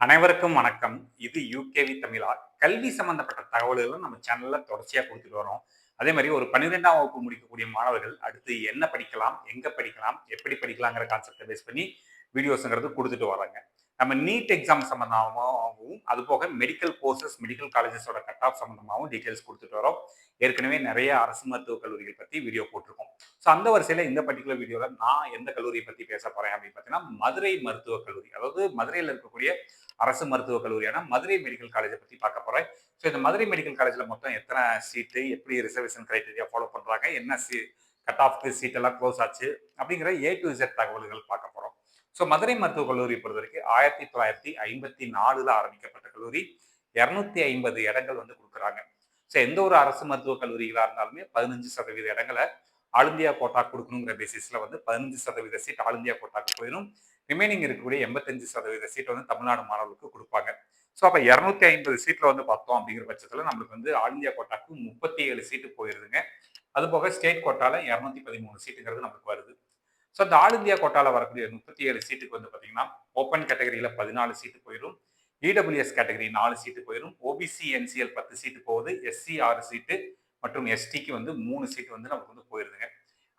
அனைவருக்கும் வணக்கம். இது யூகேவி தமிழா. கல்வி சம்பந்தப்பட்ட தகவல்கள நம்ம சேனல்ல தொடர்ச்சியா குடுத்துட்டு வரோம். அதே மாரி ஒரு 12ஆம் வகுப்பு முடிக்கக்கூடிய மாணவர்கள் அடுத்து என்ன படிக்கலாம்? எங்க படிக்கலாம்? எப்படி படிக்கலாங்கிற கான்செப்ட்ட பேஸ் பண்ணி வீடியோஸ்ங்கிறது குடுத்துட்டு வர்றேங்க. நம்ம நீட் எக்ஸாம் சம்பந்தமாவும், அதுபோக மெடிக்கல் கோர்சஸ், மெடிக்கல் காலேஜஸோட கட் ஆஃப் சம்பந்தமாவும் டீட்டெயில்ஸ் குடுத்துட்டு வரோம். ஏற்கனவே நெறைய அரசு மருத்துவக் கல்லூரிகள் பத்தி வீடியோ போட்டிருக்கோம். ஸோ அந்த வரிசையில இந்த பர்ட்டிகுலர் வீடியோல நான் எந்த கல்லூரிய பத்தி பேசப் போறேன் அப்படின்னு பார்த்தீங்கன்னா, மதுரை மருத்துவக் கல்லூரி. அதாவது மதுரையில இருக்கக்கூடிய அரசு மருத்துவக் கல்லூரியான மதுரை மெடிக்கல் காலேஜ பத்தி பார்க்க போறேன். ஸோ இந்த மதுரை மெடிக்கல் காலேஜ்ல மொத்தம் எத்தனை சீட்டு, எப்படி ரிசர்வேஷன் கிரைட்டீரியா ஃபாலோ பண்றாங்க, என்ன கட் ஆஃப்க்கு சீட் எல்லாம் க்ளோஸ் ஆச்சு அப்படிங்கிற ஏ டு இசட் தகவல்கள் பார்க்க போறோம். ஸோ மதுரை மருத்துவக் கல்லூரி பொறுத்தவரைக்கும் 1954ல ஆரம்பிக்கப்பட்ட கல்லூரி. 250 இடங்கள் வந்து குடுக்குறாங்க. ஸோ எந்த ஒரு அரசு மருத்துவக் கல்லூரிகளா இருந்தாலுமே 15% இடங்கள ஆல் இந்தியா கோட்டா குடுக்கணுங்கிற பேசிஸ்ல வந்து 15% சீட் ஆல் இந்தியா கோட்டாக்கு போயிரும். ரிமைனிங் இருக்கக்கூடிய 85% சீட் வந்து தமிழ்நாடு மாணவர்களுக்கு குடுப்பாங்க. ஸோ அப்ப 250 சீட்ல வந்து பார்த்தோம் அப்படிங்கிற பட்சத்துல நம்மளுக்கு வந்து ஆல் இந்தியா கோட்டாக்கு 37 சீட்டு போயிருதுங்க. அதுபோக ஸ்டேட் கோட்டால 213 சீட்டுங்கிறது நமக்கு வருது. ஸோ அந்த ஆல் இந்தியா கோட்டால வரக்கூடிய 37 சீட்டுக்கு வந்து பார்த்தீங்கன்னா, ஓப்பன் கேட்டகரியில 14 சீட்டு போயிரும். இடபிள்யூஎஸ் கேட்டகரி 4 சீட்டு போயிரும். ஓபிசி, என்சிஎல் 10 சீட்டு போகுது. எஸ்சி 6 சீட்டு மற்றும் எஸ்டிக்கு வந்து 3 சீட் வந்து நமக்கு வந்து போயிருதுங்க.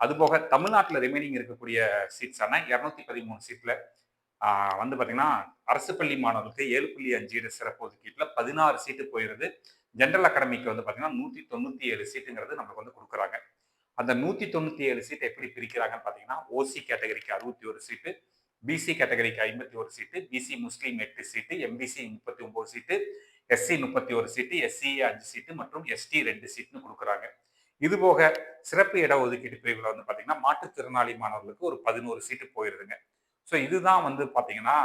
அதுபோக தமிழ்நாட்டில் ரிமைனிங் இருக்கக்கூடிய சீட்ஸான 213 சீட்ல வந்து பார்த்தீங்கன்னா, அரசு பள்ளி மாணவர்களுக்கு 7.5 சிறப்பு ஒதுக்கீட்டுல 16 சீட்டு போயிருது. ஜெனரல் அகாடமிக்கு வந்து பார்த்தீங்கன்னா, 197 சீட்டுங்கிறது நமக்கு வந்து குடுக்குறாங்க. அந்த 197 சீட்ட எப்படி பிரிக்கிறாங்கன்னு பார்த்தீங்கன்னா, ஓசி கேட்டகரிக்கு 61 சீட்டு, பிசி கேட்டகரிக்கு 51 சீட்டு, பிசி முஸ்லீம் 8 சீட்டு, எம்பிசி 39 சீட்டு, எஸ்சி 31 சீட்டு, எஸ்சி 5 சீட்டு மற்றும் எஸ்டி 2 சீட்னு குடுக்குறாங்க. இது போக சிறப்பு இட ஒதுக்கீட்டு பிரிவுல வந்து பார்த்தீங்கன்னா, மாற்றுத்திறனாளி மாணவர்களுக்கு ஒரு 11 சீட்டு போயிருதுங்க. ஸோ இதுதான் வந்து பார்த்தீங்கன்னா,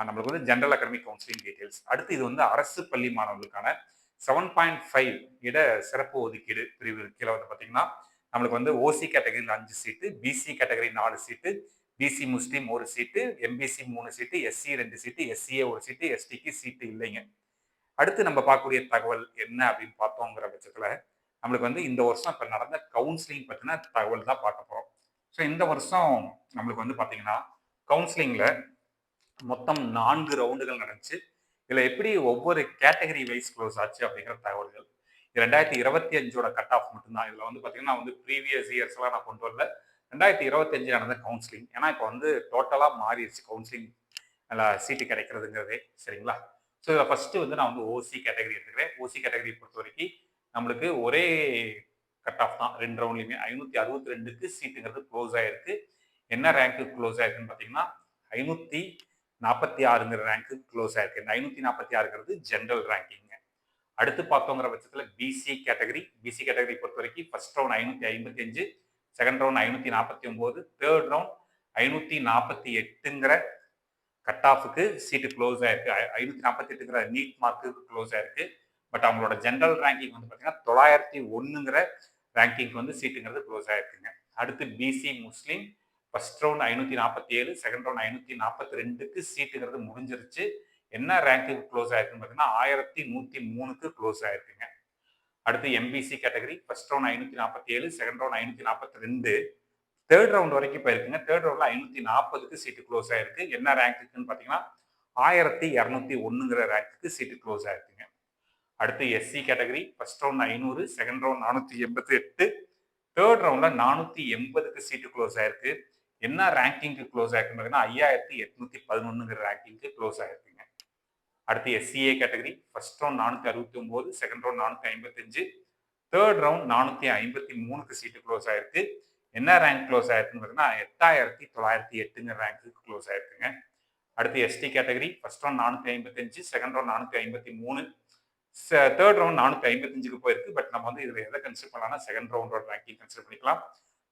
நம்மளுக்கு வந்து ஜெனரல் அகாடமிக் கவுன்சிலிங் டீட்டெயில்ஸ். அடுத்து இது வந்து அரசு பள்ளி மாணவர்களுக்கான 7.5 இட சிறப்பு ஒதுக்கீடு பிரிவு கீழ வந்து பார்த்தீங்கன்னா, நம்மளுக்கு வந்து ஓசி கேட்டகரியில 5 சீட்டு, பிசி கேட்டகரி 4 சீட்டு, பிசி முஸ்லீம் 1 சீட்டு, எம்பிசி 3 சீட்டு, எஸ்சி 2 சீட்டு, எஸ்சிஏ 1 சீட்டு, எஸ்டிக்கு சீட்டு இல்லைங்க. அடுத்து நம்ம பார்க்கக்கூடிய தகவல் என்ன அப்படின்னு பார்த்தோங்கிற பட்சத்துல, நம்மளுக்கு வந்து இந்த வருஷம் இப்ப நடந்த கவுன்சிலிங் பத்தின தகவல் தான் பார்க்க போறோம். ஸோ இந்த வருஷம் நம்மளுக்கு வந்து பார்த்தீங்கன்னா, கவுன்சிலிங்ல மொத்தம் 4 ரவுண்டுகள் நடந்துச்சு. இதுல எப்படி ஒவ்வொரு கேட்டகரி வைஸ் க்ளோஸ் ஆச்சு அப்படிங்கிற தகவல்கள். 2025ஓட கட் ஆஃப் மட்டும் தான். இதுல வந்து பார்த்தீங்கன்னா வந்து ப்ரீவியஸ் இயர்ஸ்லாம் நான் கொண்டு வரல. 2025 நடந்த கவுன்சிலிங். ஏன்னா இப்ப வந்து டோட்டலா மாறிருச்சு கவுன்சிலிங் சீட்டு கிடைக்கிறதுங்கிறதே. சரிங்களா? ஸோ இதில ஃபர்ஸ்ட்டு வந்து நான் வந்து ஓசி கேட்டகரி எடுத்துக்கிறேன். ஓசி கேட்டகரி பொறுத்தவரைக்கு நம்மளுக்கு ஒரே கட் ஆஃப் தான் 2 ரவுண்ட்லயுமே 562க்கு சீட்டுங்கிறது க்ளோஸ் ஆயிருக்கு. என்ன ரேங்க்கு க்ளோஸ் ஆயிருக்குன்னு பார்த்தீங்கன்னா, 546ங்கிற ரேங்க்கு க்ளோஸ் ஆயிருக்கு. இந்த 546ங்கிறது ஜெனரல் ரேங்கிங்க. அடுத்து பார்த்தோங்கிற பட்சத்தில பிசி கேட்டகரி பொறுத்தவரைக்கும் first round 555, second round 549, third round 548ங்கிற கட் ஆஃப்க்கு சீட்டு க்ளோஸ் ஆயிருக்கு. 548ங்கிற நீட் மார்க்குக்கு க்ளோஸ் ஆயிருக்கு. பட் அவங்களோட ஜெனரல் ரேங்கிங் வந்து பார்த்தீங்கன்னா 901ங்கிற ரேங்கிங்க்கு வந்து சீட்டுங்கிறது க்ளோஸ் ஆயிருக்குங்க. அடுத்து BC Muslim first round 547, second round 542க்கு சீட்டுங்கிறது முடிஞ்சிருச்சு. என்ன ரேங்க்குக்கு க்ளோஸ் ஆயிருக்குன்னு பார்த்தீங்கன்னா 1103க்கு க்ளோஸ் ஆயிருக்குங்க. அடுத்து MBC category first round 547, second round 542, third round வரைக்கும் போயிருக்குங்க. தேர்ட் ரவுண்ட்ல 540க்கு சீட்டு க்ளோஸ் ஆயிருக்கு. என்ன ரேங்க்குன்னு பார்த்தீங்கன்னா 1201ங்கிற ரேங்க்குக்கு சீட்டு க்ளோஸ் ஆயிருக்குங்க. அடுத்து SC category first round 500, second round 488, third ரவுண்ட்ல 480க்கு சீட்டு க்ளோஸ் ஆயிருக்கு. என்ன ரேங்கிங்க்கு க்ளோஸ் ஆயிருக்குன்னு பார்த்தீங்கன்னா 5811ங்கிற ரேங்கிங்க்கு க்ளோஸ் ஆயிருக்குங்க. அடுத்து SCA category first round 469, second round 455, third round 453க்கு சீட்டு க்ளோஸ் ஆயிருக்கு. என்ன ரேங்க் க்ளோஸ் ஆயிருக்குன்னு பார்த்தீங்கன்னா 8908ங்கிற ரேங்க்குக்கு க்ளோஸ் ஆயிருக்குங்க. அடுத்து ST category first round 455, second round 453, third round 455க்கு போயிருக்கு. பட் நம்ம வந்து இதுல எதை கன்சிடர் பண்ணலாம்னா செகண்ட் ரவுண்டோட ரேங்கிங் கன்சிடர் பண்ணிக்கலாம்.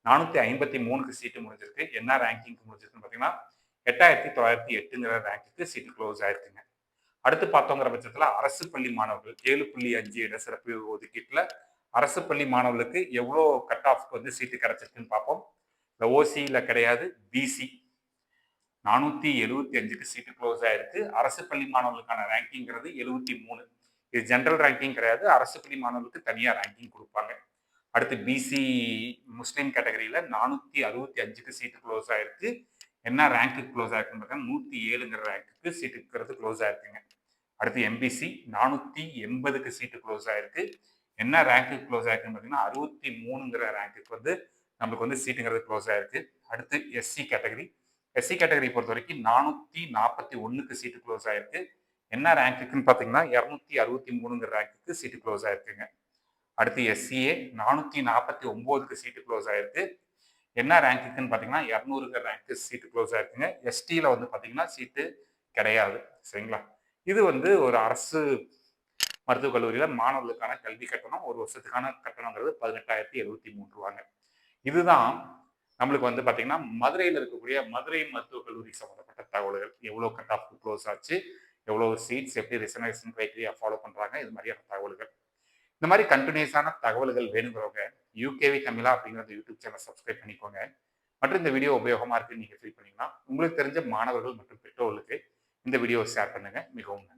453க்கு சீட்டு முடிஞ்சிருக்கு. என்ன ரேங்கிங் முடிஞ்சிருக்குன்னு பார்த்தீங்கன்னா 8908ங்கிற ரேங்க்குக்கு சீட்டு க்ளோஸ் ஆயிருக்குங்க. அடுத்து பார்த்தோங்கிற பட்சத்தில் அரசு பள்ளி மாணவர்கள் 7.5 இட சிறப்பு ஒதுக்கீட்டுல அரசு பள்ளி மாணவர்களுக்கு எவ்வளோ கட் ஆஃப்க்கு வந்து சீட்டு கிடைச்சிருக்குன்னு பார்ப்போம். இந்த ஓசியில கிடையாது, பிசி 475க்கு சீட்டு க்ளோஸ் ஆயிருக்கு. அரசு பள்ளி மாணவர்களுக்கான ரேங்கிங்கிறது 73. இது ஜெனரல் ரேங்கிங் கிடையாது. அரசு பள்ளி மாணவர்களுக்கு தனியா ரேங்கிங் கொடுப்பாங்க. அடுத்து பிசி முஸ்லீம் கேட்டகரியில 465க்கு சீட்டு க்ளோஸ் ஆயிருக்கு. என்ன ரேங்க்கு க்ளோஸ் ஆயிருக்குன்னு பார்த்தீங்கன்னா 107ங்கிற ரேங்க்குக்கு சீட்டு இருக்கிறது க்ளோஸ் ஆயிருக்குங்க. அடுத்து எம்பிசி 480க்கு சீட்டு க்ளோஸ் ஆயிருக்கு. என்ன ரேங்க்கு க்ளோஸ் ஆயிருக்குன்னு பார்த்தீங்கன்னா 63ங்கிற ரேங்க்குக்கு வந்து நம்மளுக்கு வந்து சீட்டுங்கிறது க்ளோஸ் ஆயிருக்கு. அடுத்து எஸ்சி கேட்டகரி. எஸ்சி கேட்டகரி பொறுத்த வரைக்கும் 441க்கு சீட்டு க்ளோஸ் ஆயிருக்கு. என்ன ரேங்க்குன்னு பார்த்தீங்கன்னா 263ங்கிற ரேங்க்குக்கு சீட்டு க்ளோஸ் ஆயிருக்குங்க. அடுத்து எஸ்சிஏ 449க்கு சீட்டு க்ளோஸ் ஆயிருக்கு. என்ன ரேங்க்குன்னு பார்த்தீங்கன்னா 200ங்கிற ரேங்க்கு சீட்டு க்ளோஸ் ஆயிருக்குங்க. எஸ்டியில் வந்து பார்த்தீங்கன்னா சீட்டு கிடையாது. சரிங்களா? இது வந்து ஒரு அரசு மருத்துவக் கல்லூரியில் மாணவர்களுக்கான கல்வி கட்டணம். ஒரு வருஷத்துக்கான கட்டணங்கிறது 18,073 ரூபாங்க. இதுதான் நம்மளுக்கு வந்து பார்த்தீங்கன்னா மதுரையில் இருக்கக்கூடிய மதுரை மருத்துவக் கல்லூரி சம்பந்தப்பட்ட தகவல்கள். எவ்வளோ கட் ஆஃப் க்ளோஸ் ஆச்சு, எவ்வளோ சீட்ஸ், எப்படி ரிசர்வேஷன் கிரைட்டீரியா ஃபாலோ பண்ணுறாங்க, இது மாதிரியான தகவல்கள். இந்த மாதிரி கண்டினியூஸான தகவல்கள் வேணுங்கிறவங்க யூகேவி தமிழா அப்படிங்கிற அந்த யூடியூப் சேனல் சப்ஸ்கிரைப் பண்ணிக்கோங்க. மற்றும் இந்த வீடியோ உபயோகமாக இருக்குன்னு நீங்கள் ஃபீல் பண்ணீங்கன்னா உங்களுக்கு தெரிஞ்ச மாணவர்கள் மற்றும் பெற்றோர்களுக்கு இந்த வீடியோவை ஷேர் பண்ணுங்க. மிகவும் நன்றி.